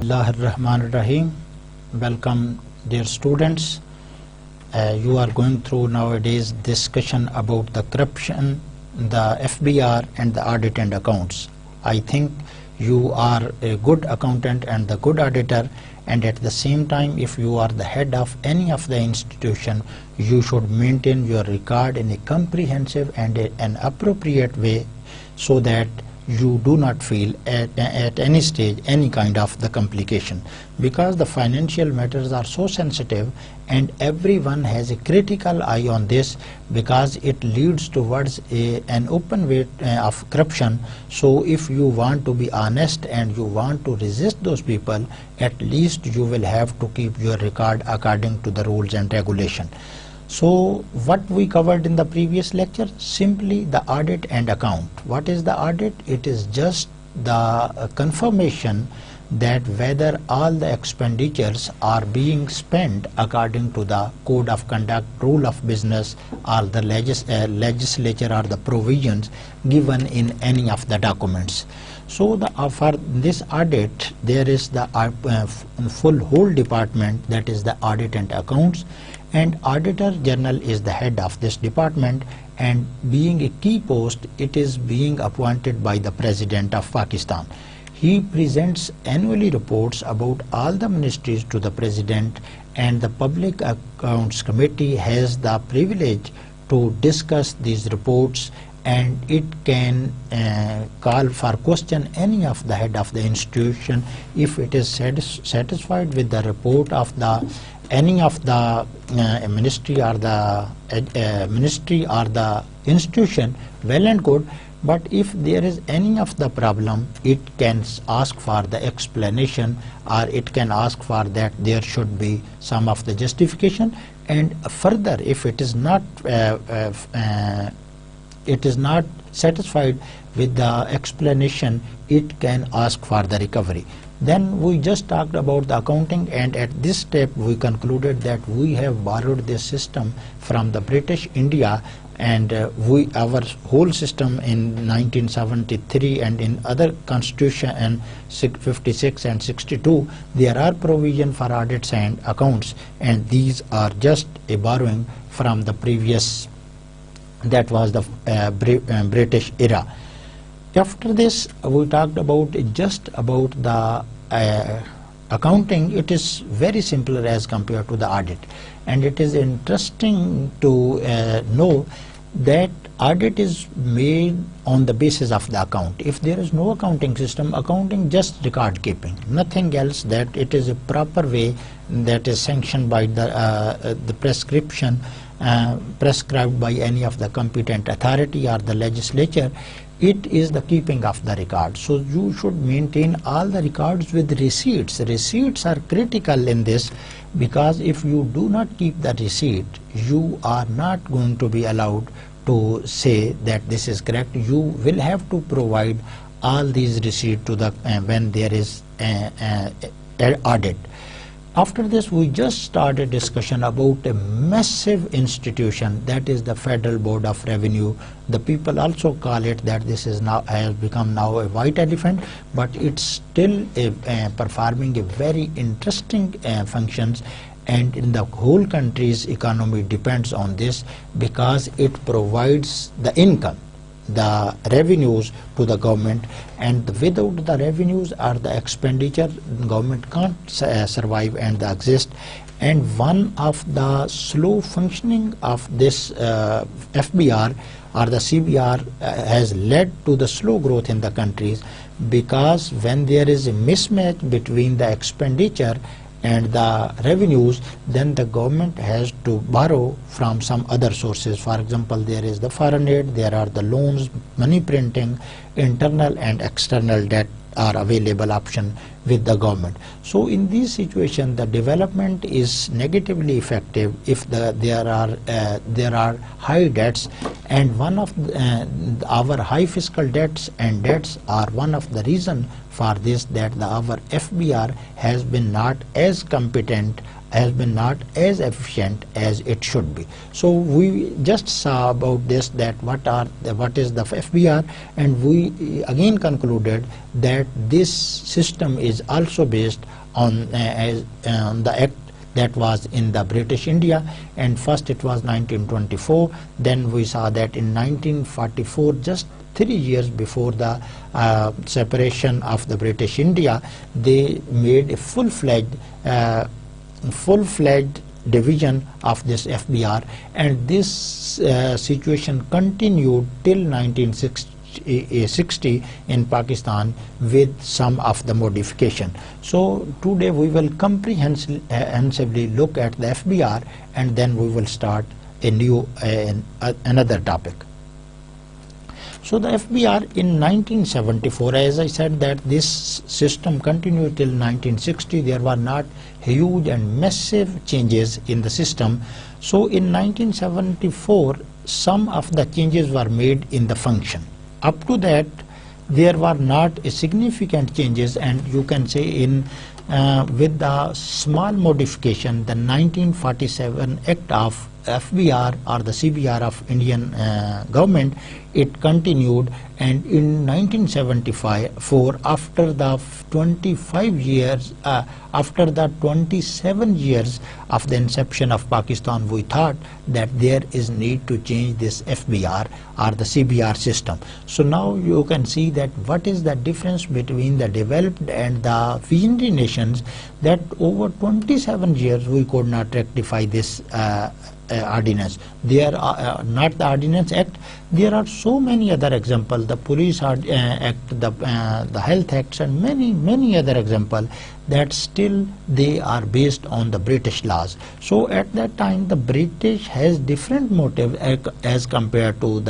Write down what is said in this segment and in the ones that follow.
Rahim. Welcome dear students. You are going through nowadays discussion about the corruption, the FBR and the audit and accounts. I think you are a good accountant and the good auditor, and at the same time if you are the head of any of the institution, you should maintain your record in a comprehensive and an appropriate way so that you do not feel at any stage any kind of the complication, because the financial matters are so sensitive and everyone has a critical eye on this, because it leads towards an open way of corruption. So if you want to be honest and you want to resist those people, at least you will have to keep your record according to the rules and regulation. So what we covered in the previous lecture, simply the audit and account. What is the audit? It is just the confirmation that whether all the expenditures are being spent according to the code of conduct, rule of business, or the legislature or the provisions given in any of the documents. So for this audit there is the whole department, that is the audit and accounts, and Auditor General is the head of this department, and being a key post, it is being appointed by the President of Pakistan. He presents annually reports about all the ministries to the President, and the Public Accounts Committee has the privilege to discuss these reports, and it can call for question any of the head of the institution if it is satisfied with the report of the any of the ministry or the institution. Well and good, but if there is any of the problem, it can ask for the explanation, or it can ask for that there should be some of the justification, and further if it is not satisfied with the explanation, it can ask for the recovery. Then we just talked about the accounting, and at this step we concluded that we have borrowed this system from the British India, and our whole system in 1973 and in other constitution and 56 and 62, there are provision for audits and accounts, and these are just a borrowing from the previous, that was the British era. After this we talked about just about the accounting. It is very simpler as compared to the audit, and it is interesting to know that audit is made on the basis of the account. If there is no accounting system, accounting just record keeping, nothing else, that it is a proper way that is sanctioned by the prescription prescribed by any of the competent authority or the legislature. It is the keeping of the record. So you should maintain all the records with receipts. Receipts are critical in this, because if you do not keep the receipt, you are not going to be allowed to say that this is correct. You will have to provide all these receipts to the when there is an audit. After this we just started discussion about a massive institution, that is the Federal Board of Revenue. The people also call it that this is now has become now a white elephant, but it's still performing a very interesting functions, and in the whole country's economy depends on this, because it provides the income, the revenues to the government, and without the revenues or the expenditure, government can't survive and exist. And one of the slow functioning of this FBR or the CBR has led to the slow growth in the countries, because when there is a mismatch between the expenditure and the revenues, then the government has to borrow from some other sources. For example, there is the foreign aid, there are the loans, money printing, internal and external debt are available option with the government. So in this situation the development is negatively effective if there are high debts, and one of our high fiscal debts and debts are one of the reason for this, that our FBR has been not as competent has been not as efficient as it should be. So we just saw about this, that what is the FBR, and we again concluded that this system is also based on the act that was in the British India, and first it was 1924, then we saw that in 1944, just 3 years before the separation of the British India, they made a full-fledged division of this FBR, and this situation continued till 1960 in Pakistan with some of the modification. So today we will comprehensively look at the FBR, and then we will start a new another topic. So the FBR in 1974, as I said, that this system continued till 1960. There were not huge and massive changes in the system. So in 1974, some of the changes were made in the function. Up to that, there were not significant changes, and you can say in with the small modification, the 1947 Act of FBR or the CBR of Indian government, it continued, and in 1974, after the 25 years, after the 27 years of the inception of Pakistan, we thought that there is need to change this FBR or the CBR system. So now you can see that what is the difference between the developed and the visionary nations, that over 27 years we could not rectify this ordinance. There are not the Ordinance Act, there are so many other examples, the Police Act, the Health Acts, and many other examples, that still they are based on the British laws. So at that time the British has different motive as compared to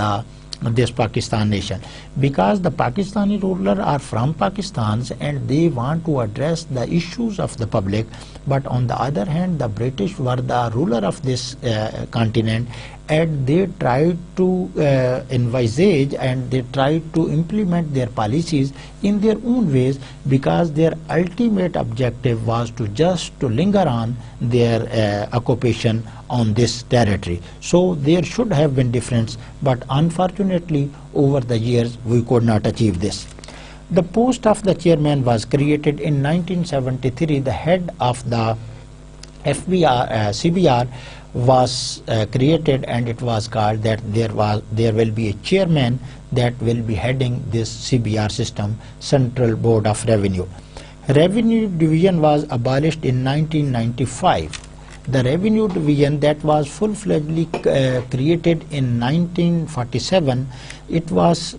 this Pakistan nation, because the Pakistani ruler are from Pakistan and they want to address the issues of the public, but on the other hand the British were the ruler of this continent, and they tried to envisage and they tried to implement their policies in their own ways, because their ultimate objective was to just to linger on their occupation on this territory. So there should have been difference, but unfortunately over the years we could not achieve this. The post of the chairman was created in 1973. The head of the CBR was created, and it was called that there will be a chairman that will be heading this CBR system, Central Board of Revenue. Revenue division was abolished in 1995. The revenue division that was full-fledgedly created in 1947, it was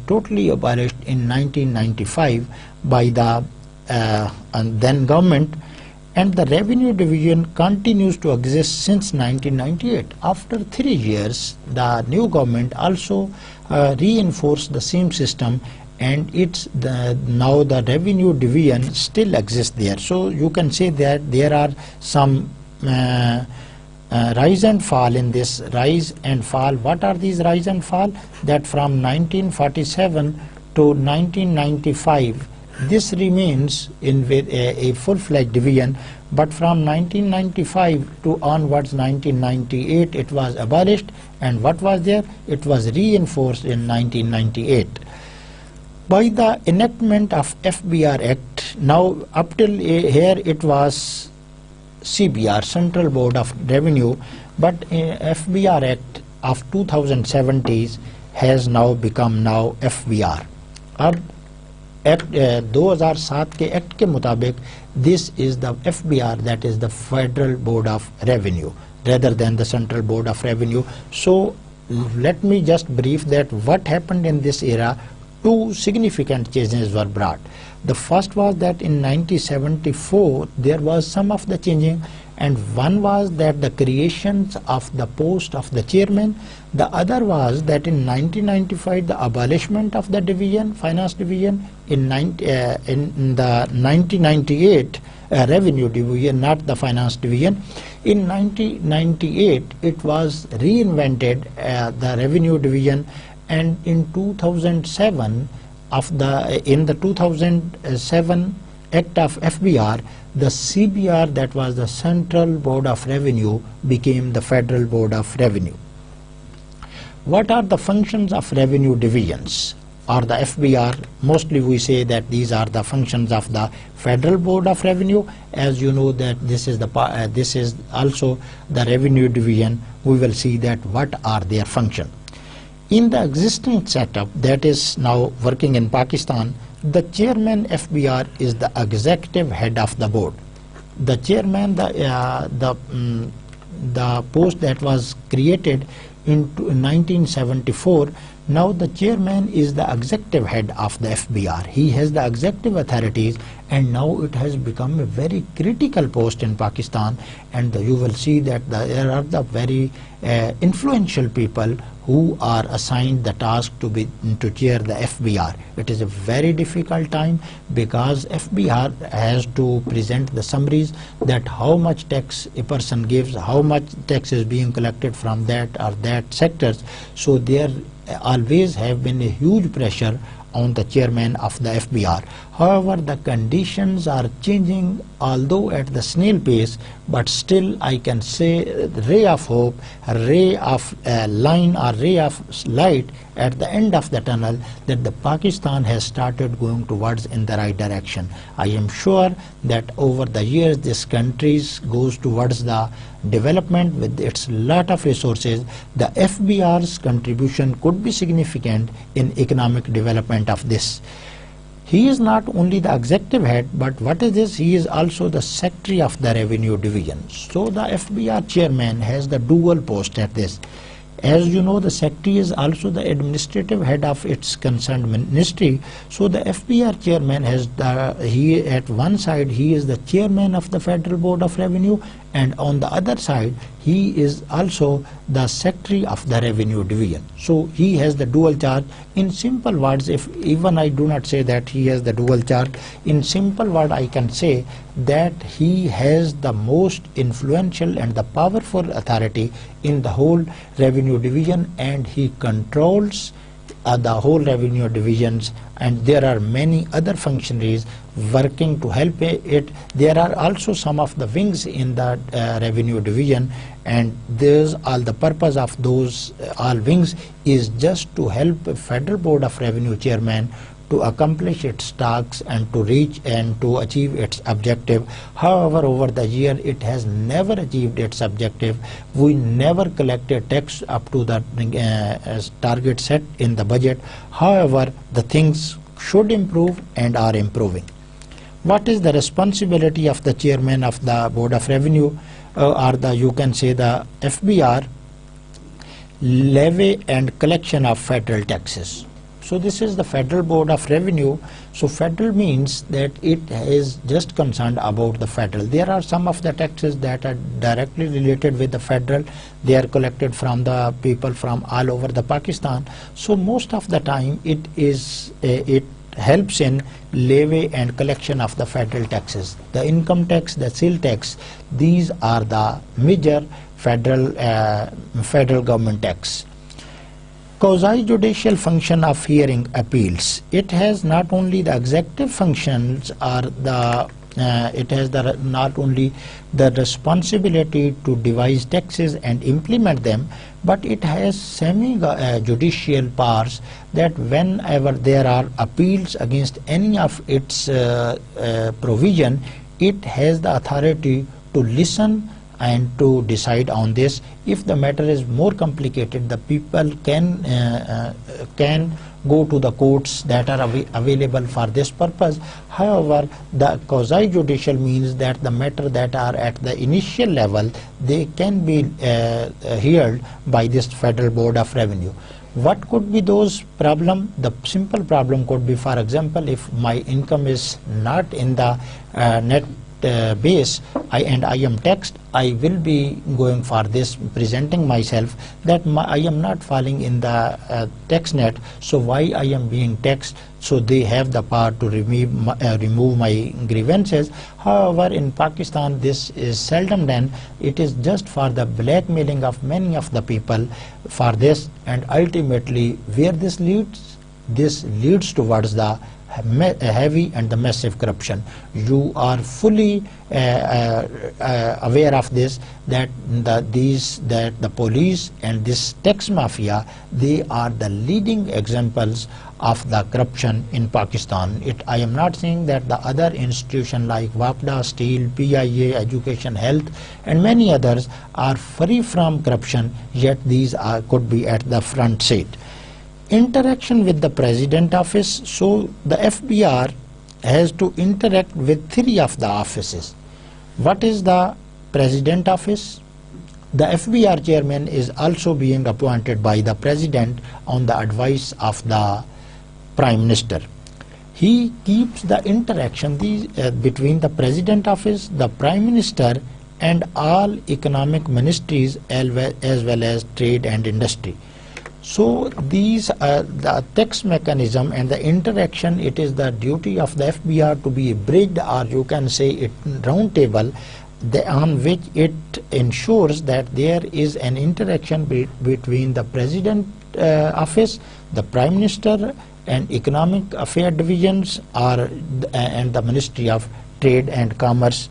totally abolished in 1995 by the then government, and the revenue division continues to exist since 1998. After 3 years, the new government also reinforced the same system, and now the revenue division still exists there. So you can say that there are some rise and fall in this rise and fall. What are these rise and fall? That from 1947 to 1995, this remains in a full-fledged division, but from 1995 to onwards 1998 it was abolished, and what was there? It was reinforced in 1998 by the enactment of FBR Act. Now up till here it was CBR, Central Board of Revenue, but FBR Act of 2070 has now become now FBR. अब act 2007 के act के मुताबिक this is the FBR, that is the Federal Board of Revenue, rather than the Central Board of Revenue. So let me just brief that what happened in this era. Two significant changes were brought. The first was that in 1974 there was some of the changing, and one was that the creations of the post of the chairman. The other was that in 1995 the abolishment of the division, finance division. In the 1998 revenue division, not the finance division. In 1998 it was reinvented, the revenue division, and in 2007 in the 2007 act of FBR, the CBR, that was the Central Board of Revenue, became the Federal Board of Revenue. What are the functions of revenue divisions or the FBR? Mostly we say that these are the functions of the Federal Board of Revenue. As you know that this is also the revenue division. We will see that what are their functions. In the existing setup that is now working in Pakistan, the chairman FBR is the executive head of the board. The chairman, the post that was created in 1974, now the chairman is the executive head of the FBR. He has the executive authorities, and now it has become a very critical post in Pakistan, and you will see that there are the very influential people who are assigned the task to chair the FBR. It is a very difficult time because FBR has to present the summaries that how much tax a person gives, how much tax is being collected from that or that sectors. So there always have been a huge pressure on the chairman of the FBR. However, the conditions are changing, although at the snail pace, but still I can say a ray of hope, a ray of line or ray of light at the end of the tunnel, that the Pakistan has started going towards in the right direction. I am sure that over the years this country goes towards the development with its lot of resources. The FBR's contribution could be significant in economic development of this. He is not only the executive head, but what is this? He is also the secretary of the revenue division. So the FBR chairman has the dual post at this. As you know, the secretary is also the administrative head of its concerned ministry. So the FBR chairman has he at one side he is the chairman of the Federal Board of Revenue, and on the other side he is also the secretary of the revenue division. So he has the dual charge. In simple words, if even I do not say that he has the dual charge, in simple word I can say that he has the most influential and the powerful authority in the whole revenue division, and he controls the whole revenue divisions, and there are many other functionaries working to help it. There are also some of the wings in the revenue division, and there's all the purpose of those all wings is just to help Federal Board of Revenue chairman to accomplish its tasks and to reach and to achieve its objective. However, over the year it has never achieved its objective. We never collected tax up to the target set in the budget. However, the things should improve and are improving. What is the responsibility of the chairman of the Board of Revenue or the, you can say, the FBR? Levy and collection of federal taxes. So this is the Federal Board of Revenue. So federal means that it is just concerned about the federal. There are some of the taxes that are directly related with the federal. They are collected from the people from all over the Pakistan. So most of the time it helps in levy and collection of the federal taxes. The income tax, the sales tax, these are the major federal government tax. Quasi-judicial function of hearing appeals. It has not only the executive functions or it has not only the responsibility to devise taxes and implement them, but it has semi-judicial powers that whenever there are appeals against any of its provision, it has the authority to listen and to decide on this. If the matter is more complicated, the people can go to the courts that are available for this purpose. However, the quasi-judicial means that the matter that are at the initial level, they can be heard by this Federal Board of Revenue. What could be those problem? The simple problem could be, for example, if my income is not in the net base and I am taxed, I will be going for this, presenting myself that I am not falling in the tax net, so why I am being taxed. So they have the power to remove my grievances. However, in Pakistan this is seldom done. It is just for the blackmailing of many of the people for this, and ultimately where this leads towards the heavy and the massive corruption. You are fully aware of this, that the police and this tax mafia, they are the leading examples of the corruption in Pakistan. I am not saying that the other institutions like WAPDA, Steel, PIA, Education, Health and many others are free from corruption, yet these could be at the front seat. Interaction with the President Office. So the FBR has to interact with 3 of the offices. What is the President Office? The FBR chairman is also being appointed by the President on the advice of the Prime Minister. He keeps the interaction between the President Office, the Prime Minister and all economic ministries as well as trade and industry. So these the tax mechanism and the interaction, it is the duty of the FBR to be a bridge, or you can say it round table, on which it ensures that there is an interaction between the President Office, the Prime Minister and Economic Affairs Divisions and the Ministry of Trade and Commerce.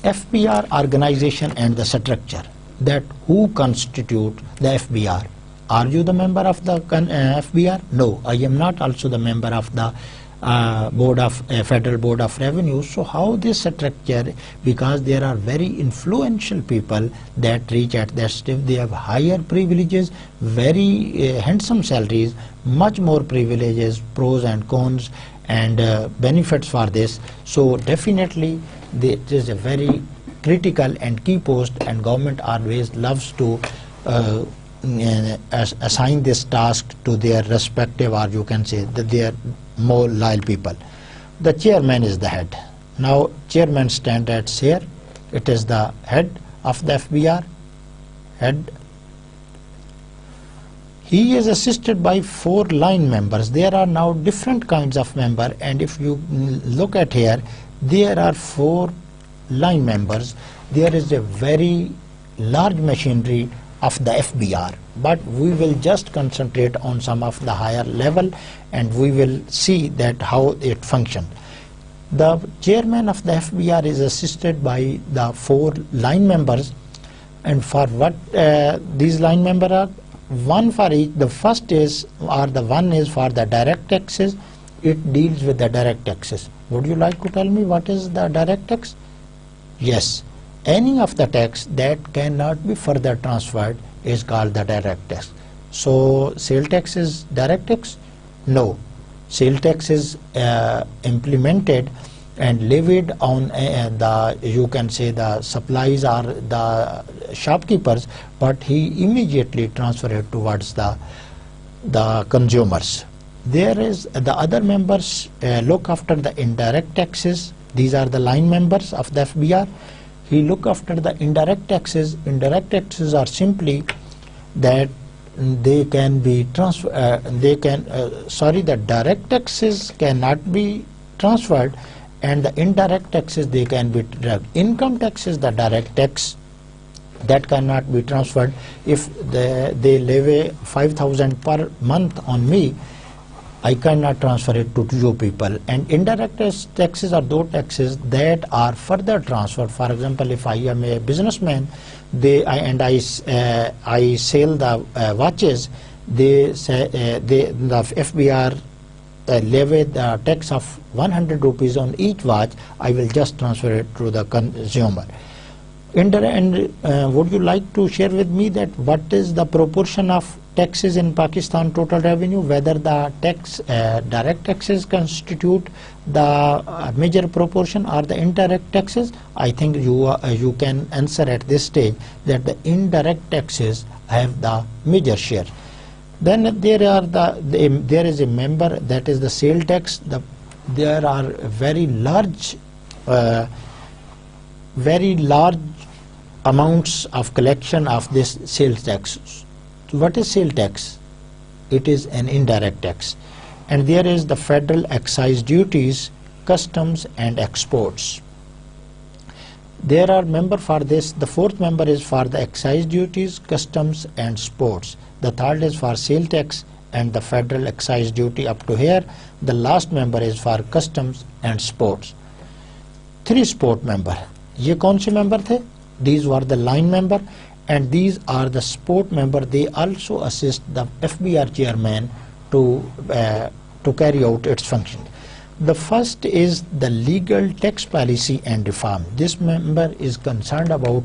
FBR organization and the structure, that who constitute the FBR. Are you the member of the FBR? No, I am not also the member of the Federal Board of Revenue. So how this structure? Because there are very influential people that reach at that step. They have higher privileges, very handsome salaries, much more privileges, pros and cons and benefits for this. So definitely it is a very critical and key post, and government always loves to assign this task to their respective, or you can say that they are more loyal people. The chairman is the head. Now chairman stands at chair. It is the head of the FBR. Head. He is assisted by 4 line members. There are now different kinds of member, and if you look at here, there are 4 line members. There is a very large machinery of the FBR, but we will just concentrate on some of the higher level and we will see that how it functions. The chairman of the FBR is assisted by the 4 line members, and for what these line members are, 1 for each. The first is, or the one is for the direct taxes. It deals with the direct taxes. Would you like to tell me what is the direct tax? Yes, any of the tax that cannot be further transferred is called the direct tax. So sale tax is direct tax? No, sale tax is implemented and levied on the, you can say, the supplies or the shopkeepers, but he immediately transfer it towards the consumers. There is the other members look after the indirect taxes. These are the line members of the FBR. He look after the indirect taxes. Indirect taxes are simply that they can be transferred. The direct taxes cannot be transferred, and the indirect taxes they can be transferred. Income tax is the direct tax that cannot be transferred. If they levy 5,000 per month on me, I cannot transfer it to you people. And indirect taxes are those taxes that are further transferred. For example, if I am a businessman, I sell the watches, the FBR levy the tax of 100 rupees on each watch. I will just transfer it to the consumer. Would you like to share with me that what is the proportion of taxes in Pakistan total revenue, whether the direct taxes constitute the major proportion or the indirect taxes? I think you can answer at this stage that the indirect taxes have the major share. Then there is a member, that is the sale tax. There are very large amounts of collection of this sales tax. What is sale tax? It is an indirect tax. And there is the federal excise duties, customs and exports. There are member for this. The 4th member is for the excise duties, customs and sports. The 3rd is for sale tax, and the federal excise duty up to here. The last member is for customs and sports. 3 sport member. ये कौन से member थे? These were the line member, and these are the sport member. They also assist the FBR chairman to carry out its function. The first is the legal tax policy and reform. This member is concerned about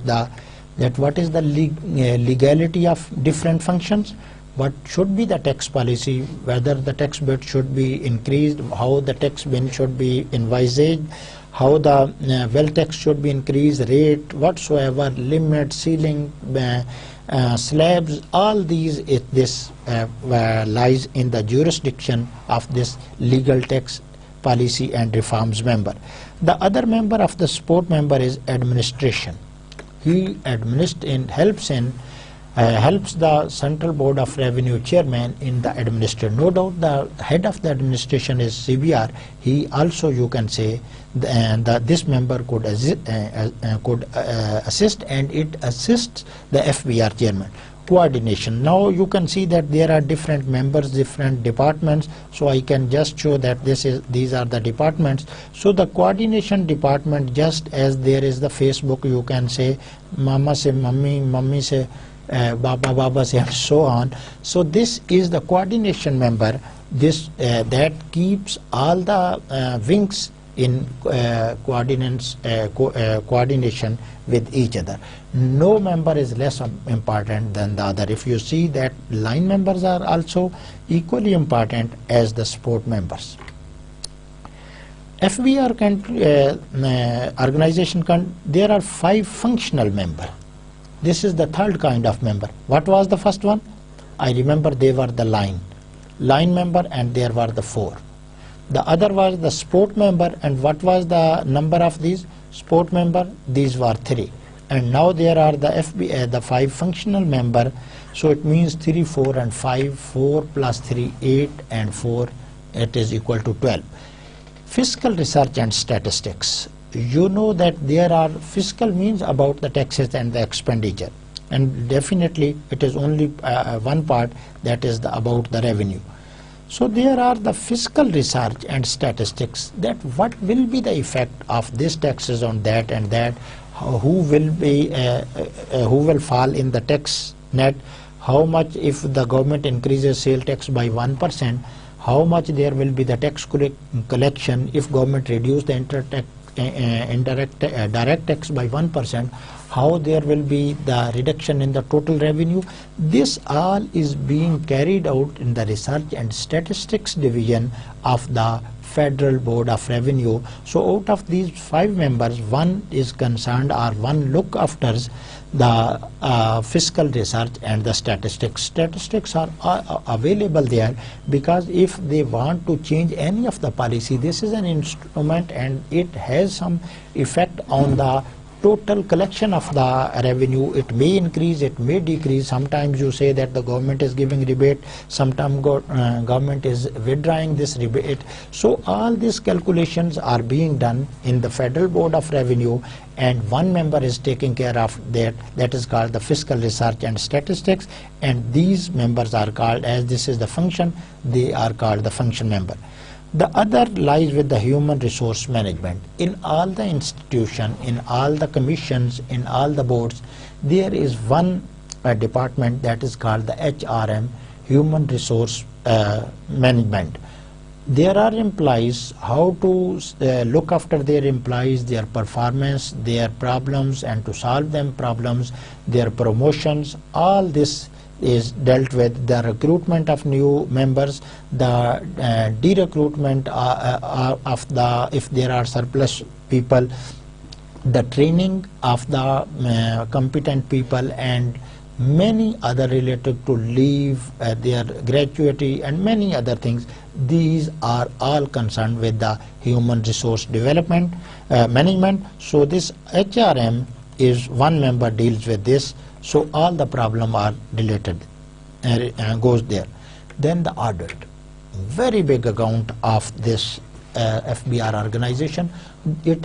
what is the legality of different functions, what should be the tax policy, whether the tax bit should be increased, how the tax bin should be envisaged, how the wealth tax should be increased, rate, whatsoever, limit, ceiling, slabs, all these, this lies in the jurisdiction of this legal tax policy and reforms member. The other member of the sport member is administration. He helps the Central Board of Revenue chairman in the administration. No doubt the head of the administration is CBR. He also, you can say, that this member could assist, and it assists the FBR chairman. Coordination. Now you can see that there are different members, different departments, so I can just show that these are the departments. So the coordination department, just as there is the Facebook, you can say mama se mummy, mummy se baba, baba se, and so on. So this is the coordination member, this that keeps all the wings in coordination with each other. No member is less important than the other. If you see that line members are also equally important as the sport members. FBR organization, there are 5 functional members. This is the third kind of member. What was the first one? I remember they were the line member, and there were the 4. The other was the sport member, and what was the number of these sport member? These were 3. And now there are the 5 functional member. So it means 3, 4 and 5, 4 plus 3, 8 and 4, it is equal to 12. Fiscal research and statistics. You know that there are fiscal means about the taxes and the expenditure, and definitely it is only one part, that is about the revenue. So there are the fiscal research and statistics, that what will be the effect of this taxes on that and that, who will fall in the tax net, how much if the government increases sale tax by 1%, how much there will be the tax collection if government reduce the direct tax by 1%, how there will be the reduction in the total revenue. This all is being carried out in the research and statistics division of the Federal Board of Revenue. So out of these 5 members, one is concerned, or one look after the fiscal research and the statistics. Statistics are available there, because if they want to change any of the policy, this is an instrument and it has some effect on the total collection of the revenue. It may increase, it may decrease. Sometimes you say that the government is giving rebate, sometimes government is withdrawing this rebate. So all these calculations are being done in the Federal Board of Revenue, and one member is taking care of that. That is called the fiscal research and statistics, and these members are called, as this is the function, they are called the function member. The other lies with the human resource management. In all the institutions, in all the commissions, in all the boards, there is one department that is called the HRM, human resource management. There are employees, how to look after their employees, their performance, their problems, and to solve them problems, their promotions, all this is dealt with. The recruitment of new members, the de-recruitment of the, if there are surplus people, the training of the competent people, and many other related to leave, their gratuity, and many other things. These are all concerned with the human resource development management. So this HRM is one member deals with this. So all the problem are related, goes there. Then the audit, very big account of this FBR organization. It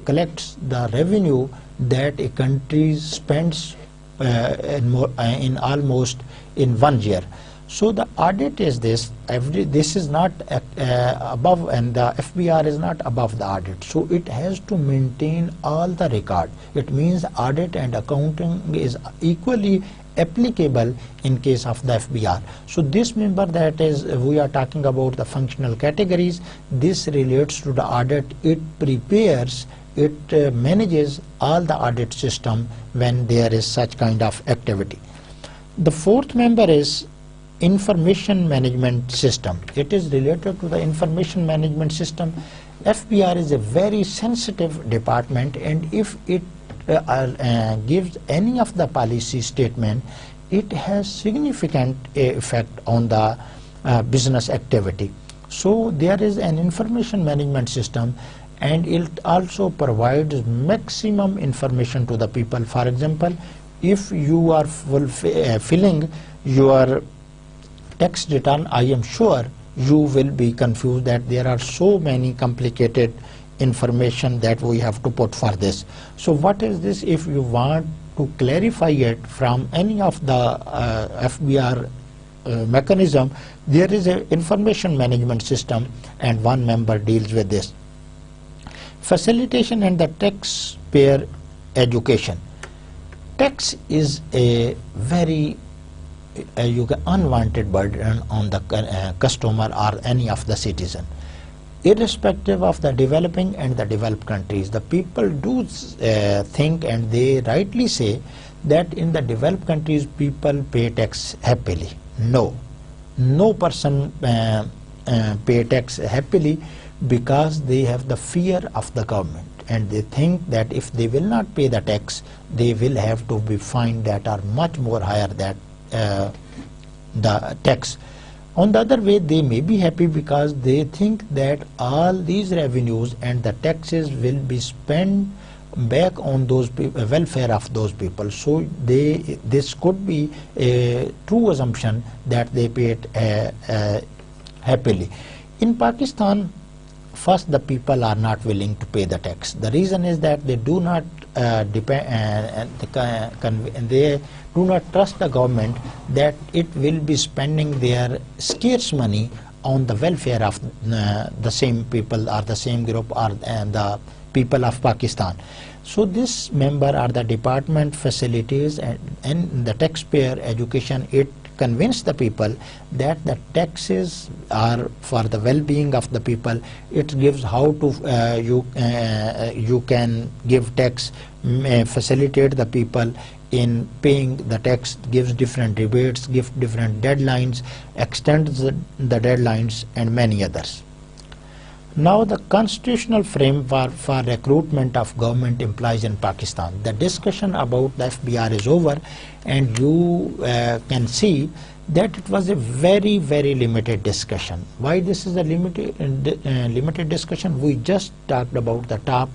collects the revenue that a country spends in almost in 1 year. So the audit is this. This is not above, and the FBR is not above the audit. So it has to maintain all the record. It means audit and accounting is equally applicable in case of the FBR. So this member, that is, we are talking about the functional categories. This relates to the audit. It prepares, it manages all the audit system when there is such kind of activity. The fourth member is information management system. It is related to the information management system. FBR is a very sensitive department, and if it gives any of the policy statement, it has significant effect on the business activity. So there is an information management system, and it also provides maximum information to the people. For example, if you are filling your tax return, I am sure you will be confused that there are so many complicated information that we have to put for this. So what is this? If you want to clarify it from any of the FBR mechanism, there is an information management system, and one member deals with this. Facilitation and the taxpayer education. Tax is a very unwanted burden on the customer or any of the citizen, irrespective of the developing and the developed countries. The people do think, and they rightly say, that in the developed countries people pay tax happily. No person pay tax happily, because they have the fear of the government, and they think that if they will not pay the tax, they will have to be fined that are much more higher than the tax. On the other way, they may be happy because they think that all these revenues and the taxes will be spent back on those welfare of those people. So this could be a true assumption that they pay it happily. In Pakistan, first, the people are not willing to pay the tax. The reason is that they do not they do not trust the government that it will be spending their scarce money on the welfare of the same people or the same group or the people of Pakistan. So this member or the department facilities and the taxpayer education. It convince the people that the taxes are for the well-being of the people. It gives how to you can give tax, facilitate the people in paying the tax, gives different rebates, gives different deadlines, extends the deadlines, and many others. Now the constitutional framework for recruitment of government employees in Pakistan. The discussion about the FBR is over, and you can see that it was a very limited discussion. Why this is a limited discussion? We just talked about the top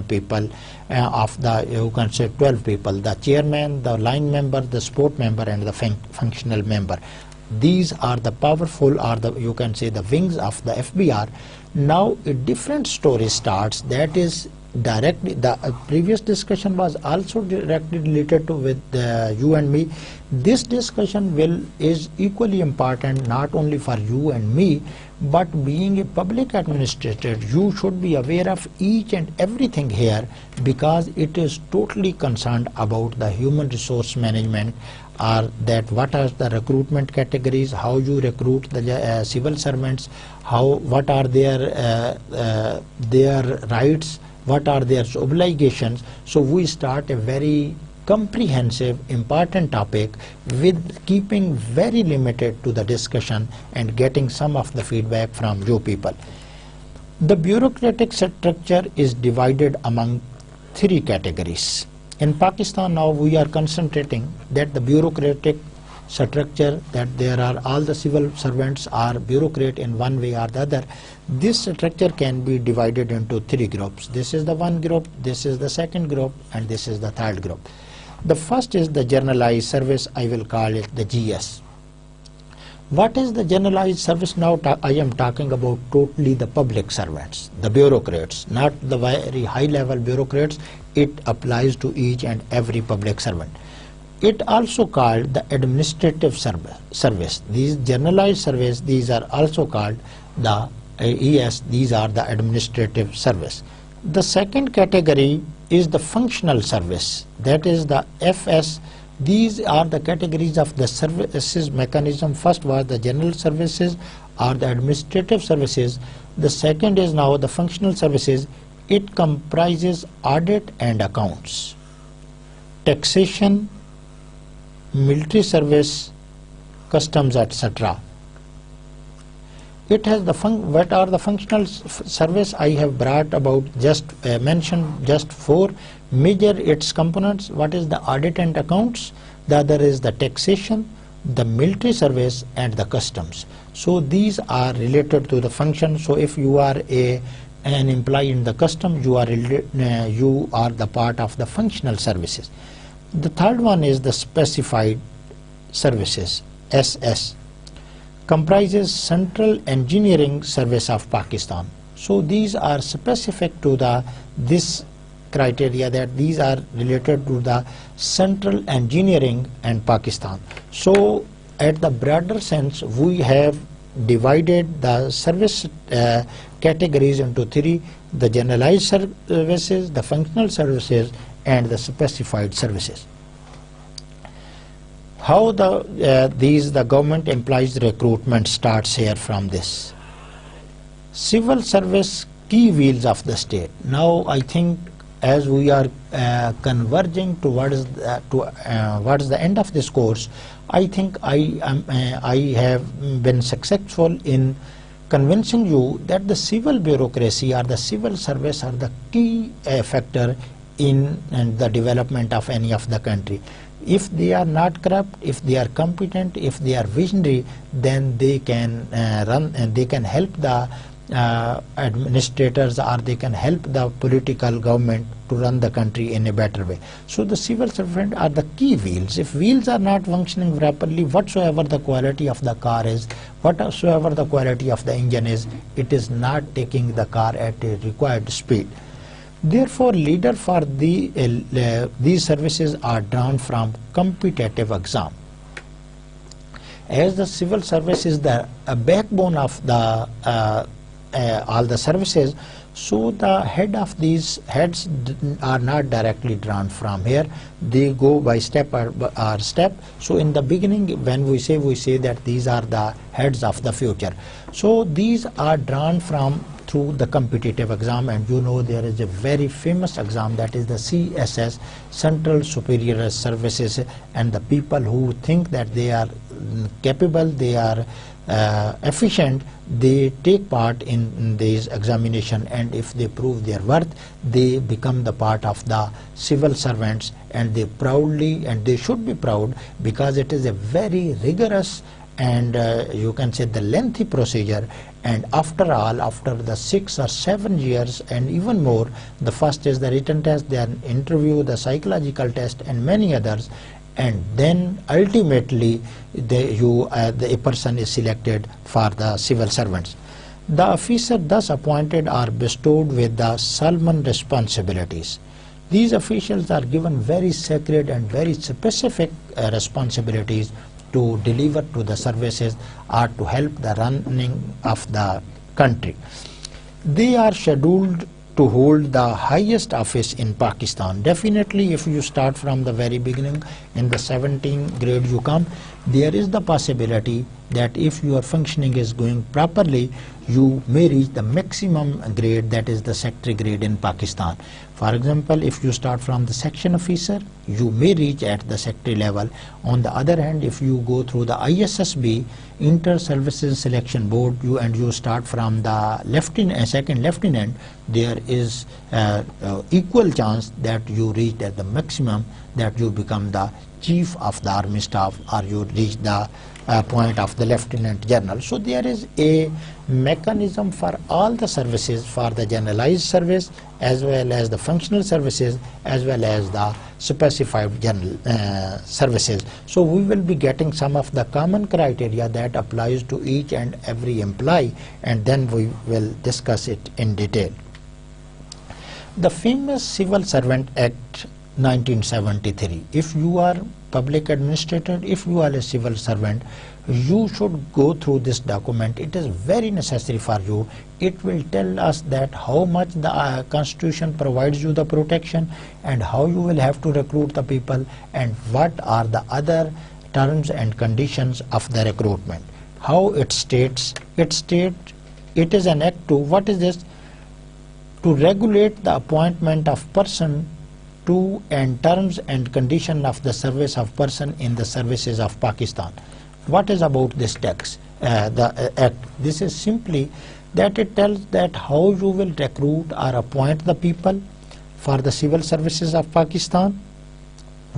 people of the, you can say, 12 people: the chairman, the line member, the support member, and the functional member. These are the powerful, or the, you can say, the wings of the FBR. Now a different story starts, that is directly, the previous discussion was also directly related to with you and me. This discussion is equally important, not only for you and me, but being a public administrator, you should be aware of each and everything here, because it is totally concerned about the human resource management, or that what are the recruitment categories, how you recruit the civil servants, what are their rights, what are their obligations. So we start a very comprehensive, important topic with keeping very limited to the discussion and getting some of the feedback from you people. The bureaucratic structure is divided among 3 categories. In Pakistan now we are concentrating that the bureaucratic structure, that there are all the civil servants are bureaucrat in one way or the other. This structure can be divided into 3 groups. This is the one group, this is the second group, and this is the third group. The first is the generalized service. I will call it the GS. What is the generalized service? Now I am talking about totally the public servants, the bureaucrats, not the very high level bureaucrats. It applies to each and every public servant. It also called the administrative service. These generalized service, these are also called the ES, these are the administrative service. The second category is the functional service, that is the FS. These are the categories of the services mechanism. First was the general services or the administrative services. The second is now the functional services. It comprises audit and accounts, taxation, military service, customs, etc. It has the what are the functional service? I have brought about mentioned just four major its components. What is the audit and accounts? The other is the taxation, the military service, and the customs. So these are related to the function. So if you are an employee in the custom, you are the part of the functional services. The third one is the specified services, SS, comprises Central Engineering Service of Pakistan. So these are specific to this criteria, that these are related to the Central Engineering and Pakistan. So at the broader sense, we have divided the service categories into three: the generalized services, the functional services, and the specified services. How the government employees recruitment starts here from this. Civil service, key wheels of the state. Now I think as we are converging towards the end of this course, I think I have been successful in convincing you that the civil bureaucracy or the civil service are the key factor in the development of any of the country. If they are not corrupt, if they are competent, if they are visionary, then they can run and they can help the administrators, or they can help the political government to run the country in a better way. So the civil servant are the key wheels. If wheels are not functioning properly, whatsoever the quality of the car is, whatsoever the quality of the engine is, it is not taking the car at a required speed. Therefore, leader for these services are drawn from competitive exam. As the civil service is the backbone of the all the services, so the head of these heads are not directly drawn from here. They go by step or step. So in the beginning, when we say that these are the heads of the future. So these are drawn from through the competitive exam, and you know there is a very famous exam, that is the CSS, Central Superior Services, and the people who think that they are capable, they are efficient, they take part in this examination, and if they prove their worth, they become the part of the civil servants, and they proudly, and they should be proud, because it is a very rigorous and you can say the lengthy procedure. And after all, after the 6 or 7 years and even more, the first is the written test, then interview, the psychological test, and many others, and then ultimately a person is selected for the civil servants. The officer thus appointed are bestowed with the solemn responsibilities. These officials are given very sacred and very specific responsibilities to deliver to the services or to help the running of the country. They are scheduled to hold the highest office in Pakistan. Definitely, if you start from the very beginning, in the 17th grade you come, there is the possibility that if your functioning is going properly, you may reach the maximum grade, that is the secretary grade in Pakistan. For example, if you start from the section officer, you may reach at the secretary level. On the other hand, if you go through the ISSB, Inter-Services Selection Board, you start from the second lieutenant, there is equal chance that you reach at the maximum, that you become the chief of the army staff, or you reach the point of the lieutenant general. So there is a mechanism for all the services, for the generalized service as well as the functional services as well as the specified general services. So we will be getting some of the common criteria that applies to each and every employee, and then we will discuss it in detail. The famous Civil Servant Act 1973. If you are public administrator, if you are a civil servant, you should go through this document. It is very necessary for you. It will tell us that how much the Constitution provides you the protection and how you will have to recruit the people and what are the other terms and conditions of the recruitment. How it states, it is an act to, what is this? To regulate the appointment of person to and terms and condition of the service of person in the services of Pakistan. What is about this text, the act? This is simply that it tells that how you will recruit or appoint the people for the civil services of Pakistan,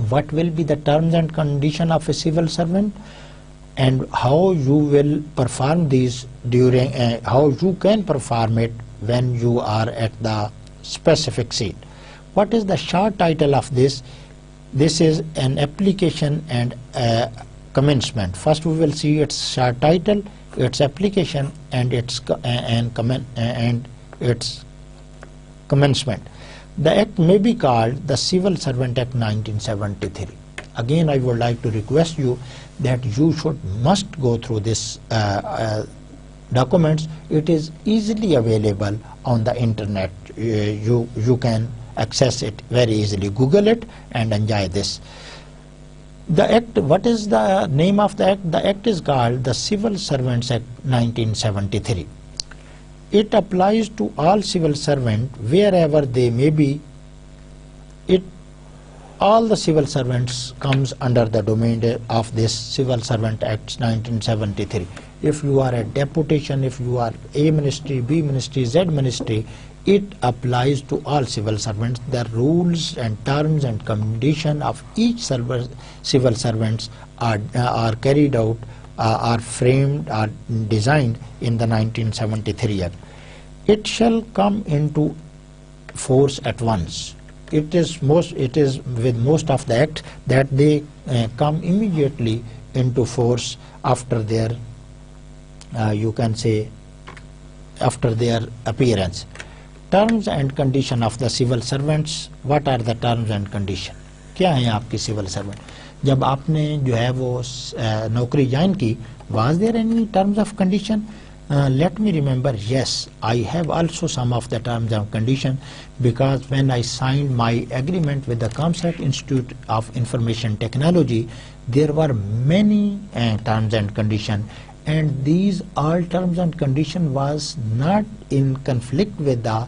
what will be the terms and condition of a civil servant, and how you will perform these during, how you can perform it when you are at the specific seat. What is the short title of this? This is an application and commencement. First we will see its short title, its application and its commencement. The act may be called the Civil Servant Act 1973. Again, I would like to request you that you must go through this documents. It is easily available on the internet. You can access it very easily. Google it and enjoy this. The act, what is the name of the act? The act is called the Civil Servants Act 1973. It applies to all civil servants wherever they may be. All the civil servants comes under the domain of this Civil Servant Act 1973. If you are a deputation, if you are A ministry, B ministry, Z ministry, it applies to all civil servants. The rules and terms and condition of each civil servants are carried out, are framed, are designed in the 1973 Act. It shall come into force at once. It is with most of the acts that they come immediately into force after their, you can say, after their appearance. Terms and condition of the civil servants. What are the terms and condition? क्या है आपकी civil servant? जब आपने जो है वो नौकरी join की, was there any terms of condition? Let me remember, yes, I have also some of the terms and condition, because when I signed my agreement with the ComSat Institute of Information Technology, there were many terms and condition, and these all terms and condition was not in conflict with the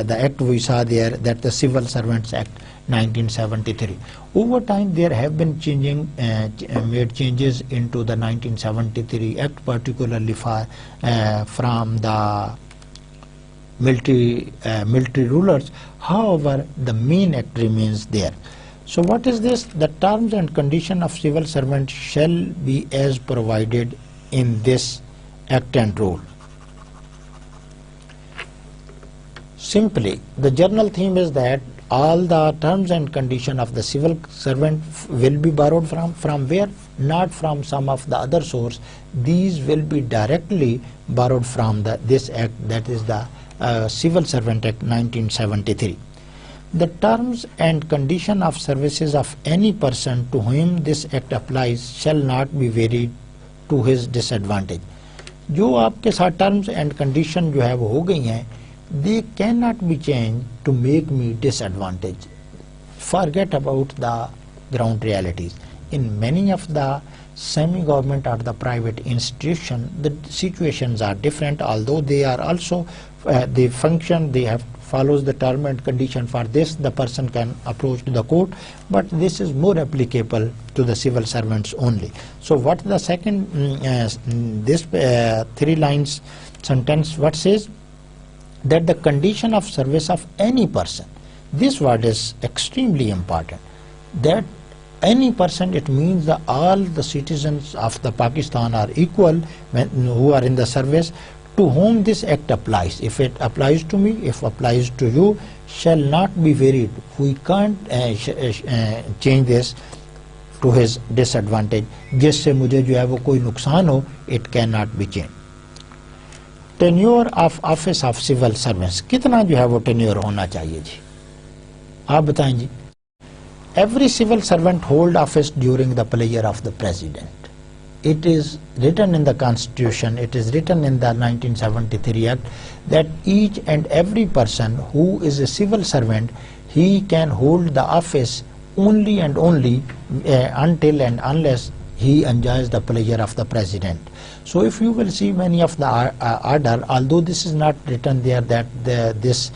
act we saw there, that the Civil Servants Act 1973. Over time there have been made changes into the 1973 Act, particularly from the military rulers. However, the main act remains there. So what is this? The terms and condition of civil servant shall be as provided in this act and rule. Simply, the general theme is that all the terms and condition of the civil servant will be borrowed from where? Not from some of the other source. These will be directly borrowed from this act, that is the Civil Servant Act 1973. The terms and condition of services of any person to whom this act applies shall not be varied to his disadvantage. जो आपके साथ terms and condition जो है वो हो गई हैं, they cannot be changed to make me disadvantaged. Forget about the ground realities. In many of the semi-government or the private institution, the situations are different, although they are also they function, they have follows the term and condition. For this the person can approach to the court, but this is more applicable to the civil servants only. So what the second this 3 lines sentence what says? That the condition of service of any person, this word is extremely important, that any person, it means that all the citizens of the Pakistan are equal who are in the service, to whom this act applies. If it applies to me, if applies to you, shall not be varied. We can't change this to his disadvantage. जिससे मुझे जो है वो कोई नुकसान हो, it cannot be changed. Tenure of office of civil servants, कितना जो है वो टेन्योर होना चाहिए जी, आप बताएं ji. Every civil servant hold office during the pleasure of the president. It is written in the Constitution, it is written in the 1973 Act that each and every person who is a civil servant, he can hold the office only and only until and unless he enjoys the pleasure of the president. So if you will see many of the order, although this is not written there that this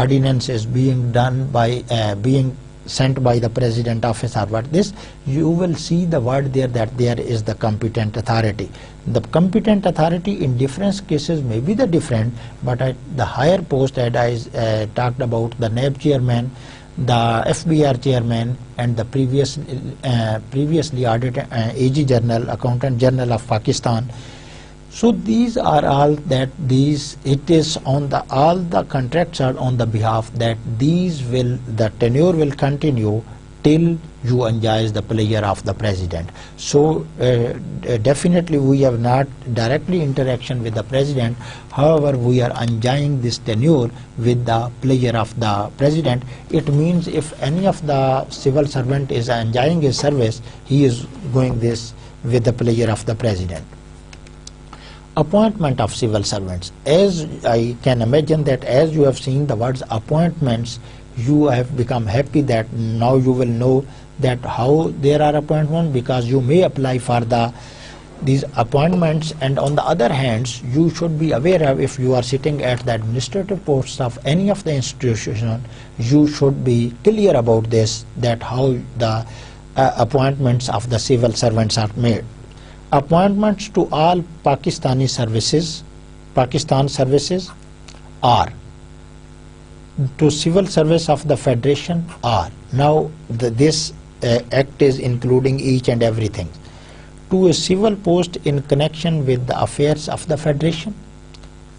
ordinance is being done by being sent by the president office or what this, you will see the word there that there is the competent authority. The competent authority in different cases may be the different, but at the higher post, as I talked about the NAB chairman, the FBR chairman, and the previously audited AG General, Accountant General of Pakistan. So these are all that these, it is on the, all the contracts are on the behalf that these will, the tenure will continue till you enjoy the pleasure of the president. So definitely we have not directly interaction with the president, however we are enjoying this tenure with the pleasure of the president. It means if any of the civil servant is enjoying his service, he is going this with the pleasure of the president. Appointment of civil servants. As I can imagine that as you have seen the words appointments, you have become happy that now you will know that how there are appointments, because you may apply for these appointments, and on the other hand you should be aware of, if you are sitting at the administrative posts of any of the institution, you should be clear about this, that how the appointments of the civil servants are made. Appointments to all Pakistan services are to civil service of the Federation are. Now this act is including each and everything. To a civil post in connection with the affairs of the Federation.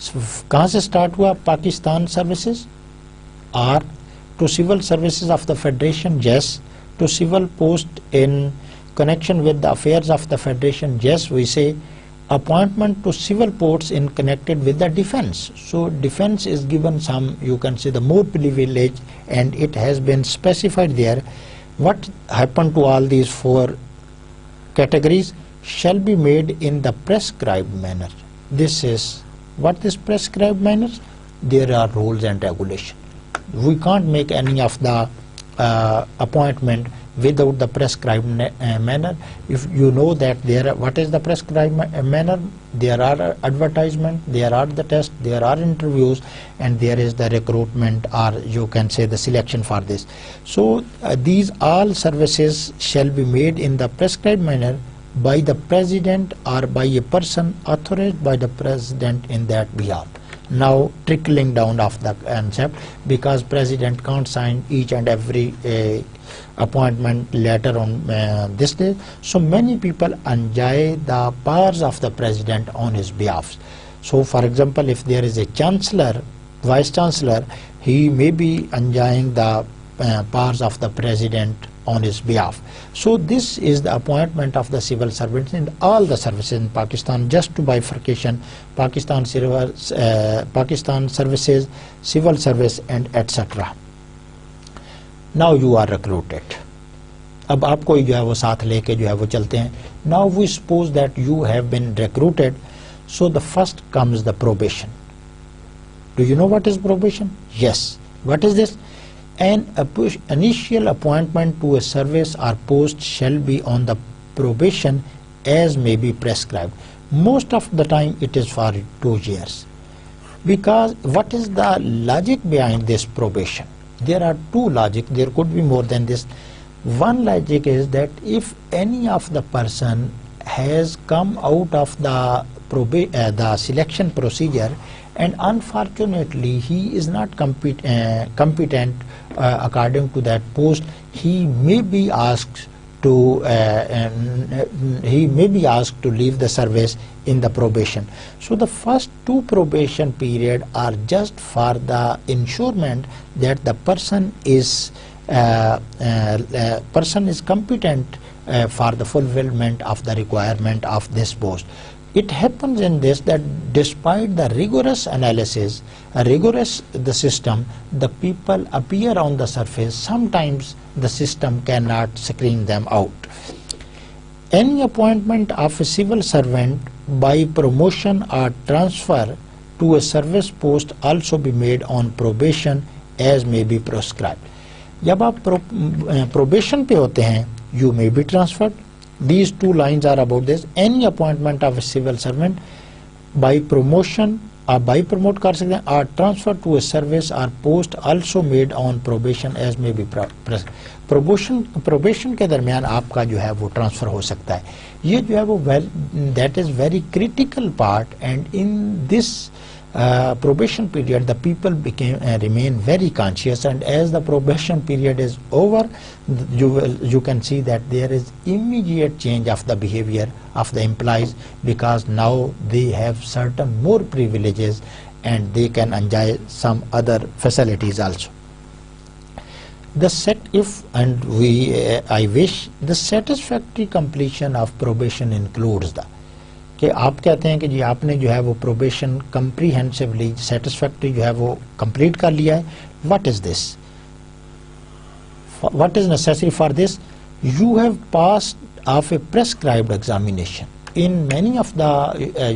कहाँ से start हुआ? Pakistan services are to civil services of the Federation, yes. To civil post in connection with the affairs of the Federation, yes, we say. Appointment to civil posts in connected with the defense. So defense is given some, you can say, the more privilege, and it has been specified there. What happened to all these four categories shall be made in the prescribed manner. This is what is prescribed manner. There are rules and regulations. We can't make any of the appointment without the prescribed manner. If you know that there, what is the prescribed manner, there are advertisement, there are the tests, there are interviews, and there is the recruitment, or you can say the selection for this. So these all services shall be made in the prescribed manner by the president or by a person authorized by the president in that behalf. Now trickling down of the concept, because president can't sign each and every appointment letter on this day, so many people enjoy the powers of the president on his behalf. So for example, if there is a chancellor, vice chancellor, he may be enjoying the powers of the president on his behalf. So this is the appointment of the civil servants in all the services in Pakistan. Just to bifurcation, Pakistan services, civil service, and etc. Now you are recruited. अब आपको जो है वो साथ लेके जो है वो चलते हैं. Now we suppose that you have been recruited. So the first comes the probation. Do you know what is probation? Yes. What is this? An initial appointment to a service or post shall be on the probation as may be prescribed. Most of the time it is for 2 years. Because what is the logic behind this probation? There are two logic, there could be more than this. One logic is that if any of the person has come out of the selection procedure, and unfortunately he is not competent according to that post, he may be asked to leave the service in the probation. So the first 2 probation period are just for the ensurement that the person is competent for the fulfillment of the requirement of this post. It happens in this that despite the rigorous analysis, the system, the people appear on the surface. Sometimes the system cannot screen them out. Any appointment of a civil servant by promotion or transfer to a service post also be made on probation as may be prescribed. जब आप probation पे होते हैं, you may be transferred. These two lines are about this. Any appointment of a civil servant by promotion or by promote कर सकते हैं, or transfer to a service or post also made on probation as may be probation के दरमियान आपका जो है वो transfer हो सकता है. ये जो है वो that is very critical part, and in this probation period the people remain very conscious, and as the probation period is over, you can see that there is immediate change of the behavior of the employees, because now they have certain more privileges and they can enjoy some other facilities also. The I wish the satisfactory completion of probation includes the कि आप कहते हैं कि जी आपने जो है वो probation कम्प्रीहेंसिवली satisfactory जो है वो कंप्लीट कर लिया है. What is this? What is necessary for this? You have passed of A prescribed examination. In many of the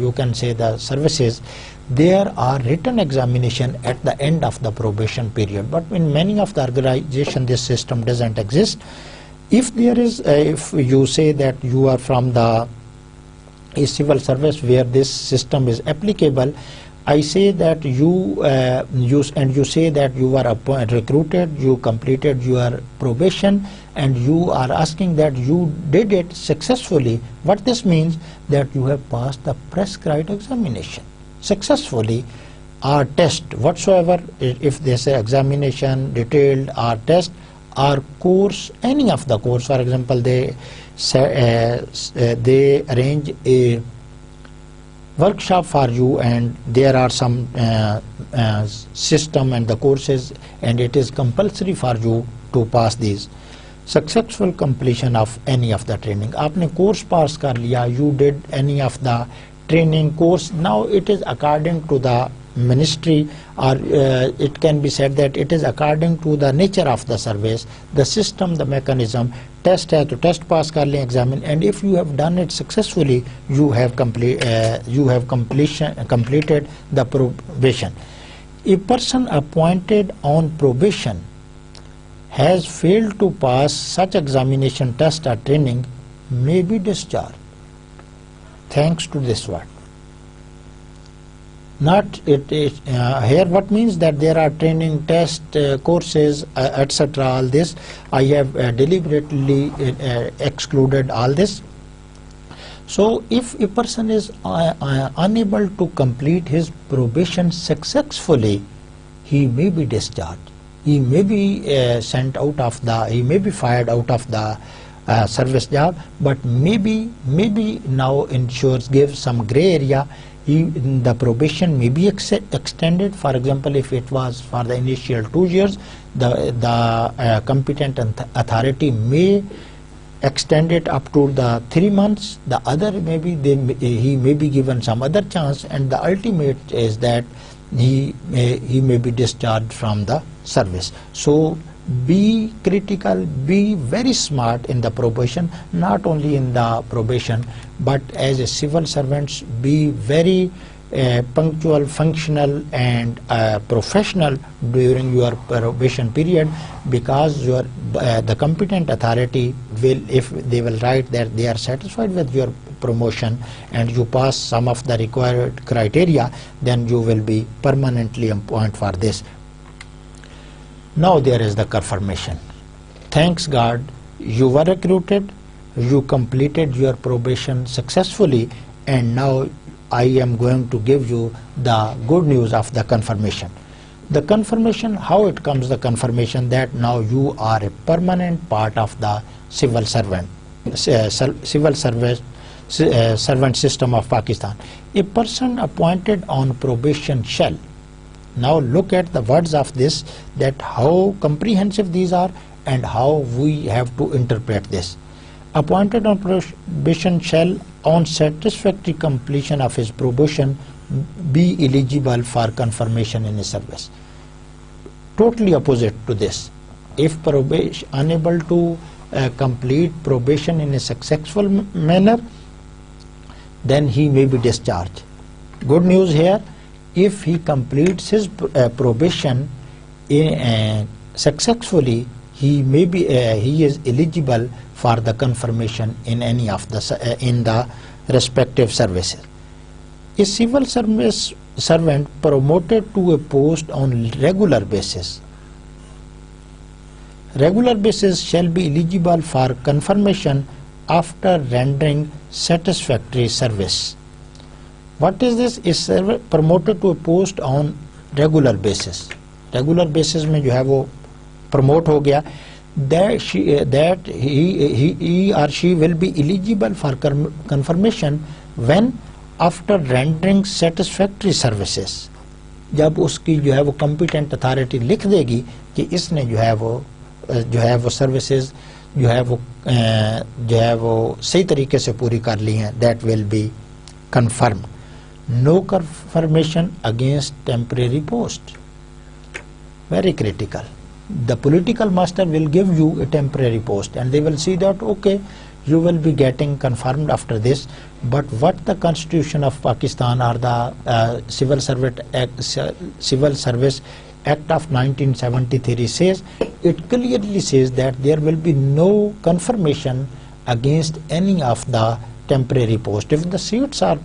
you can say the services, there are written examination at the end of the probation period, but in many of the organization this system doesn't exist. If there is if you say that you are from the a civil service where this system is applicable, I say that you say that you are recruited, you completed your probation, and you are asking that you did it successfully. What this means, that you have passed the prescribed examination successfully, or test whatsoever, if they say examination, detailed, or test, or course, any of the course. For example, they arrange a workshop for you, and there are some system and the courses, and it is compulsory for you to pass these. Successful completion of any of the training. आपने course pass कर लिया, you did any of the training course. Now it is according to the ministry, or it can be said that it is according to the nature of the service, the system, the mechanism. Test है तो test pass कर लें, examine, and if you have done it successfully, you have completed the probation. A person appointed on probation has failed to pass such examination, test, or training may be discharged. Thanks to this word. Not it here what means that there are training, test, courses, etc. all this I have deliberately excluded all this. So if a person is unable to complete his probation successfully, he may be discharged, he may be sent out of the, he may be fired out of the service job, but maybe now ensures gives some gray area. The probation may be extended. For example, if it was for the initial 2 years, the competent authority may extend it up to the 3 months. The other maybe he may be given some other chance, and the ultimate is that he may be discharged from the service. So be critical, be very smart in the probation, not only in the probation, but as a civil servants, be very punctual, functional, and professional during your probation period, because your the competent authority will, if they will write that they are satisfied with your promotion and you pass some of the required criteria, then you will be permanently appointed for this. Now there is the confirmation. Thanks God, you were recruited, you completed your probation successfully, and now I am going to give you the good news of the confirmation. The confirmation, how it comes, the confirmation that now you are a permanent part of the civil servant system of Pakistan. A person appointed on probation shall. Now look at the words of this, that how comprehensive these are and how we have to interpret this. Appointed on probation shall on satisfactory completion of his probation be eligible for confirmation in his service. Totally opposite to this. If probation unable to complete probation in a successful manner, then he may be discharged. Good news here, if he completes his probation successfully, he may be he is eligible for the confirmation in any of the in the respective services. A civil service servant promoted to a post on regular basis shall be eligible for confirmation after rendering satisfactory service. What is this? Is promoted to a post on regular basis. Regular basis में जो है वो promote हो गया, that he or she will be eligible for confirmation when after rendering satisfactory services. जब उसकी जो है वो competent authority लिख देगी कि इसने जो है वो services जो है वो सही तरीके से पूरी कर ली हैं, that will be confirmed. No confirmation against temporary post. Very critical. The political master will give you a temporary post and they will see that okay, you will be getting confirmed after this, but what the Constitution of Pakistan or the Civil Service Act of 1973 says, it clearly says that there will be no confirmation against any of the temporary post. If the seats are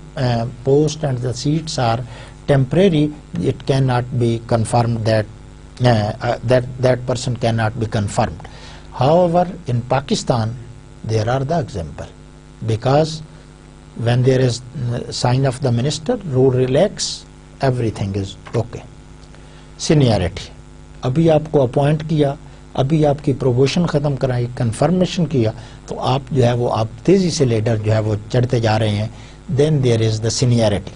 post and the seats are temporary, it cannot be confirmed that that person cannot be confirmed. However, in Pakistan there are the example, because when there is sign of the minister, rule relax, everything is okay. Seniority, अभी आपको appoint किया, अभी आपकी promotion खत्म कराई, confirmation किया, तो आप जो है वो आप तेजी से लेडर जो है वो चढ़ते जा रहे हैं. Then there is the seniority.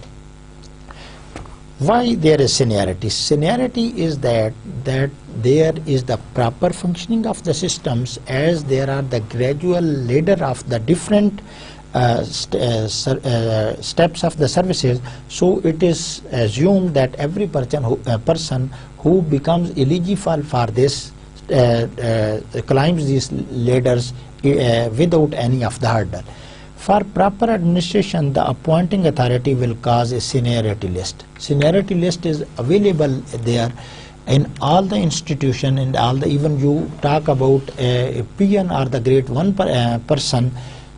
Why there is seniority? Seniority is that there is the proper functioning of the systems, as there are the gradual ladder of the different steps of the services. So it is assumed that every person who becomes eligible for this climbs these ladders without any of the hurdle. For proper administration, the appointing authority will cause a seniority list. Seniority list is available there in all the institution, and all the, even you talk about a peon or the grade 1 person,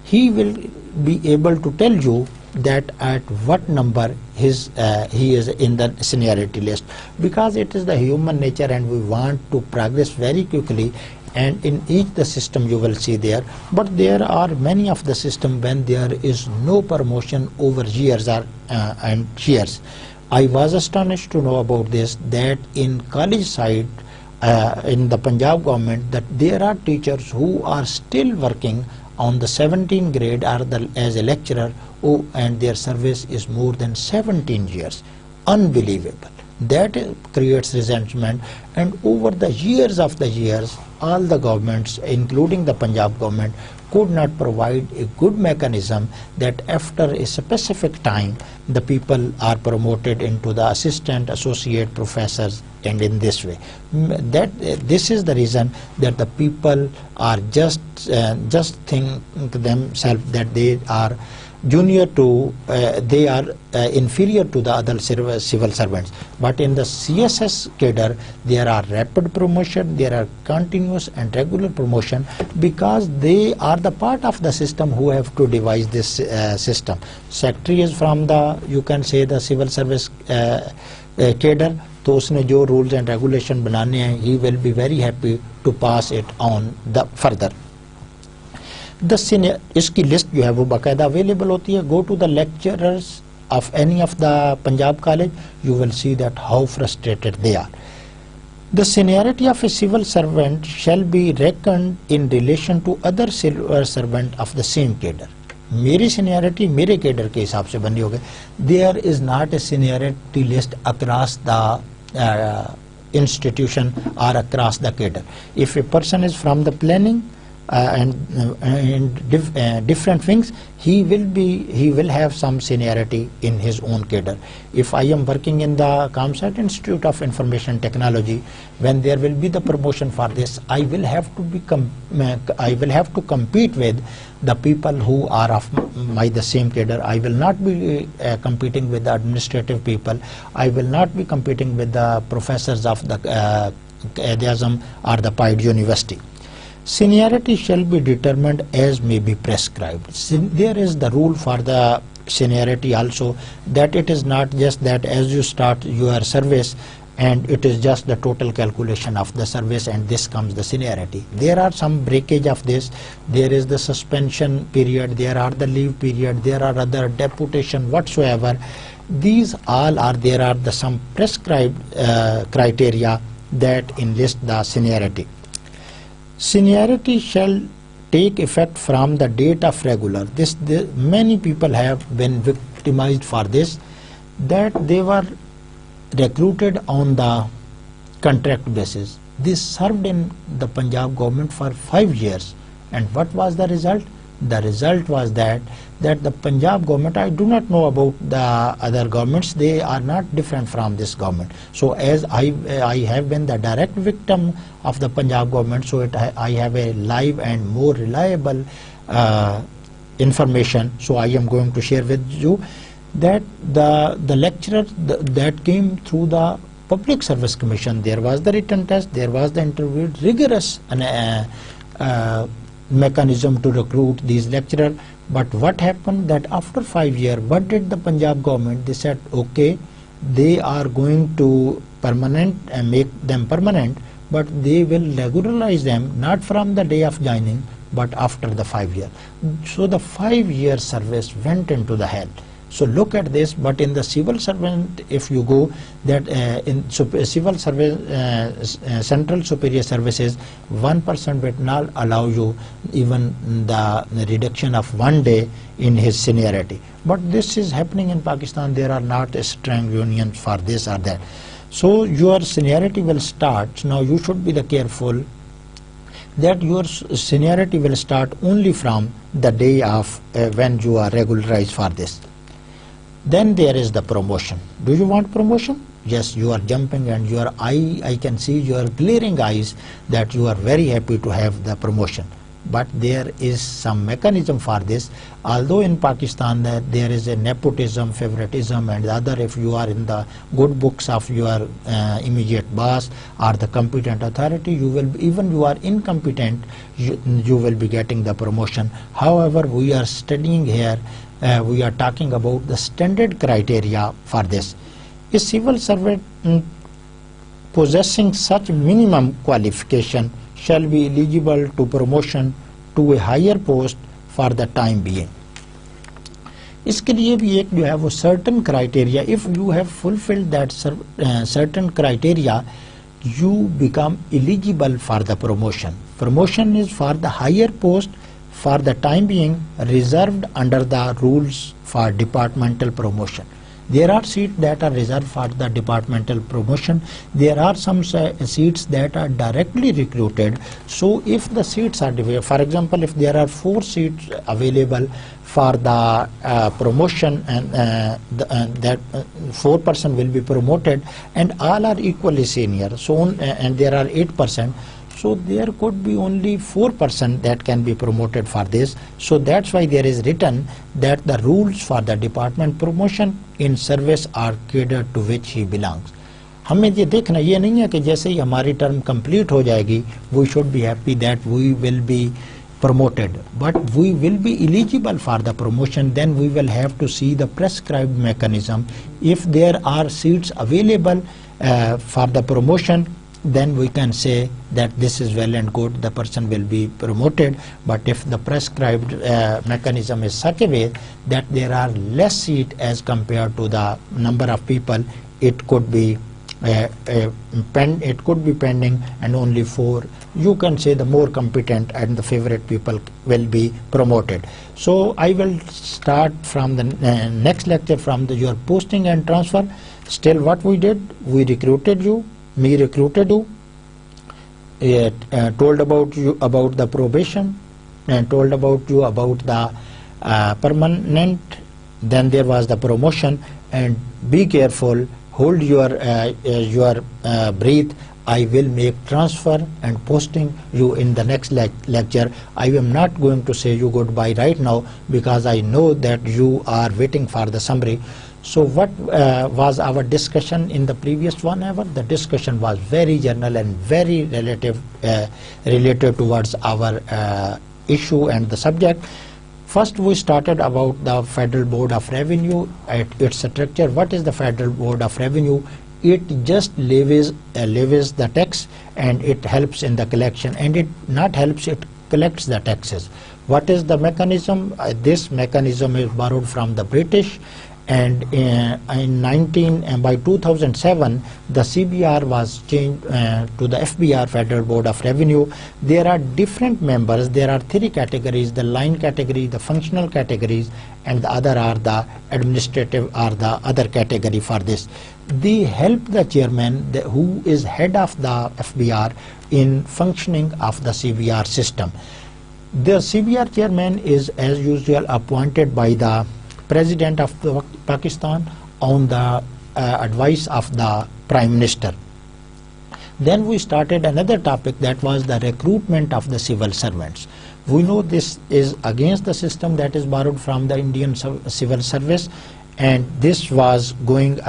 he will be able to tell you that at what number he is in the seniority list, because it is the human nature and we want to progress very quickly, and in each the system you will see there. But there are many of the system when there is no promotion over years and years. I was astonished to know about this, that in college side in the Punjab government, that there are teachers who are still working on the 17th grade or as a lecturer, and their service is more than 17 years. Unbelievable. That creates resentment, and over the years of the years, all the governments, including the Punjab government, could not provide a good mechanism that after a specific time the people are promoted into the assistant, associate professors, and in this way. This is the reason that the people are just think themselves that they are junior to, they are inferior to the other civil servants. But in the CSS cadre, there are rapid promotion, there are continuous and regular promotion, because they are the part of the system who have to devise this system. Secretary is from the, you can say, the civil service cadre, तो उसने जो rules and regulation बनाने हैं, he will be very happy to pass it on the further. The senior, इसकी list जो है वो बाकायदा अवेलेबल होती है. Go to the lecturers of any of the Punjab college, you will see that how frustrated they are. The seniority of a civil servant shall be reckoned in relation to other civil servant of the same cadre. मेरी seniority मेरे cadre के हिसाब से बनी होगी. There is not a seniority list across the institution or across the cadre. If a person is from the planning, different wings, he will have some seniority in his own cadre. If I am working in the ComSat Institute of Information Technology, when there will be the promotion for this, I will have to compete with the people who are of the same cadre. I will not be competing with the administrative people. I will not be competing with the professors of the Quaid-e-Azam or the Pied University. Seniority shall be determined as may be prescribed. There is the rule for the seniority also, that it is not just that as you start your service and it is just the total calculation of the service and this comes the seniority. There are some breakage of this. There is the suspension period, there are the leave period, there are other deputation whatsoever. These all are, there are the some prescribed criteria that enlist the seniority. Seniority shall take effect from the date of regular. Many people have been victimized for this, that they were recruited on the contract basis. They served in the Punjab government for 5 years, and what was the result? The result was that the Punjab government, I do not know about the other governments, they are not different from this government. So as I have been the direct victim of the Punjab government, so I have a live and more reliable information. So I am going to share with you that the lecturer that came through the Public Service Commission, there was the written test, there was the interview, rigorous mechanism to recruit these lecturers. But what happened, that after 5 years, what did the Punjab government? They said, okay, they are going to make them permanent, but they will regularize them not from the day of joining, but after the 5 years. So the 5-year service went into the hell. So look at this. But in the civil servant, if you go, that in civil service, Central Superior Services, 1% will not allow you even the reduction of 1 day in his seniority. But this is happening in Pakistan. There are not strong unions for this or that. So your seniority will start. Now you should be careful that your seniority will start only from the day of when you are regularized for this. Then there is the promotion. Do you want promotion? Yes, you are jumping and your I can see your glaring eyes that you are very happy to have the promotion. But there is some mechanism for this. Although in Pakistan there is a nepotism, favoritism and other, if you are in the good books of your immediate boss or the competent authority, you will, even you are incompetent, you will be getting the promotion. However, we are studying here, we are talking about the standard criteria for this. A civil servant possessing such minimum qualification shall be eligible to promotion to a higher post for the time being. इसके लिए भी एक जो है वो certain criteria, if you have fulfilled that certain criteria, you become eligible for the promotion. Promotion is for the higher post for the time being, reserved under the rules for departmental promotion. There are seats that are reserved for the departmental promotion. There are some seats that are directly recruited. So if the seats are divided, for example, if there are 4 seats available for the promotion, and that 4% will be promoted and all are equally senior, so and there are 8%. So there could be only 4% that can be promoted for this. So that's why there is written that the rules for the department promotion in service are catered to which he belongs. हमें ये देखना ये नहीं है कि जैसे ही हमारी term complete हो जाएगी, we should be happy that we will be promoted, but we will be eligible for the promotion. Then we will have to see the prescribed mechanism. If there are seats available for the promotion, then we can say that this is well and good, the person will be promoted. But if the prescribed mechanism is such a way that there are less seats as compared to the number of people, it could be pending, and only 4, you can say the more competent and the favorite people will be promoted. So I will start from the next lecture from your posting and transfer. Still what we did, we recruited you, me recruited you, told about you about the probation, and told about you about the permanent. Then there was the promotion, and be careful, hold your breath. I will make transfer and posting you in the next lecture. I am not going to say you goodbye right now because I know that you are waiting for the summary. So what was our discussion in the previous 1 hour? The discussion was very general and very related towards our issue and the subject. First we started about the Federal Board of Revenue, at its structure. What is the Federal Board of Revenue? It just levies the tax, and it helps in the collection, and it not helps, it collects the taxes. What is the mechanism? This mechanism is borrowed from the British, and by 2007 the CBR was changed to the FBR, Federal Board of Revenue. There are different members. There are 3 categories: the line category, the functional categories, and the other are the administrative or the other category for this. They help the chairman, who is head of the FBR, in functioning of the CBR system. The CBR chairman is as usual appointed by the President of Pakistan on the advice of the Prime Minister. Then we started another topic, that was the recruitment of the civil servants. We know this is against the system that is borrowed from the Indian civil service, and this was going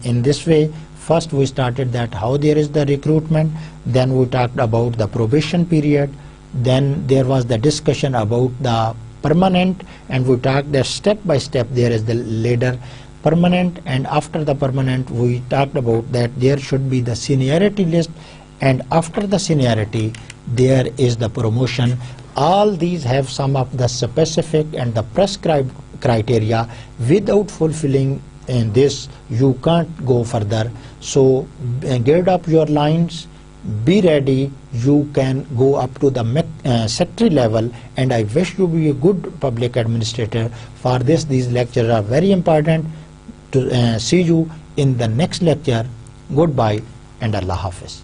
in this way. First we started that how there is the recruitment, then we talked about the probation period, then there was the discussion about the permanent, and we talked that step by step there is the ladder permanent, and after the permanent we talked about that there should be the seniority list, and after the seniority there is the promotion. All these have some of the specific and the prescribed criteria. Without fulfilling in this you can't go further. So get up your lines, be ready. You can go up to the secretary level, and I wish you be a good public administrator. For this, these lectures are very important. To see you in the next lecture. Goodbye and Allah Hafiz.